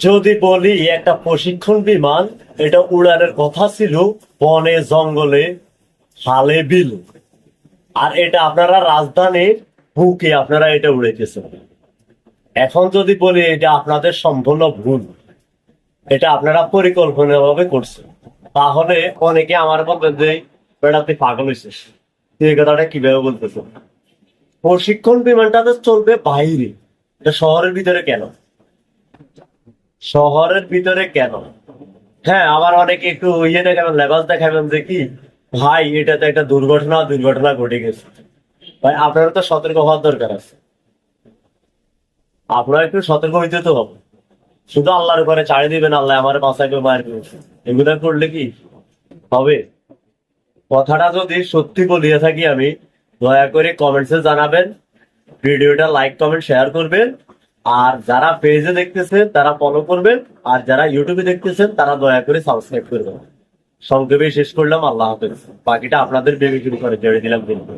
যদি বলি একটা প্রশিক্ষণ বিমান, এটা উড়ানের কথা ছিল বনে জঙ্গলে খালে বিল, আর এটা আপনারা রাজধানীর বুকে আপনারা এটা উড়াইতেছেন। এখন যদি বলি এটা আপনাদের সম্পূর্ণ ভুল, এটা আপনারা পরিকল্পনা ভাবে করছেন, তাহলে অনেকে আমার বলবেন যে বেটা তুই পাগল হয়েছিস, তুই এই কথাটা কিভাবে বলতেছ। প্রশিক্ষণ বিমানটা তো চলবে বাইরে, এটা শহরের ভিতরে কেন? শহরের ভিতরে কেন? হ্যাঁ, আবার অনেকে একটু ইয়ে দেখাবেন, লেবাস দেখাবেন যে কি ভাই এটাতে একটা দুর্ঘটনা দুর্ঘটনা ঘটে গেছে। ভাই আপনারও তো সতর্ক হওয়ার দরকার আছে, আপনারা একটু সতর্ক হইতে তো হবে। শুধু আল্লাহর উপরে চাড়ি দিবেন, আল্লাহ আমার বাঁচাকে মায়ের পেয়েছে, এগুলা করলে কি হবে? কথাটা যদি সত্যি বলিয়ে থাকি আমি, দয়া করে কমেন্টসে জানাবেন, ভিডিওটা লাইক কমেন্ট শেয়ার করবেন, আর যারা পেজে দেখতেছেন তারা ফলো করবেন, আর যারা ইউটিউবে দেখতেছেন তারা দয়া করে সাবস্ক্রাইব করবেন। সংক্ষেপে শেষ করলাম, আল্লাহ হাফেজ। বাকিটা আপনাদের বিবেচনা করে ছেড়ে দিলাম কিন্তু।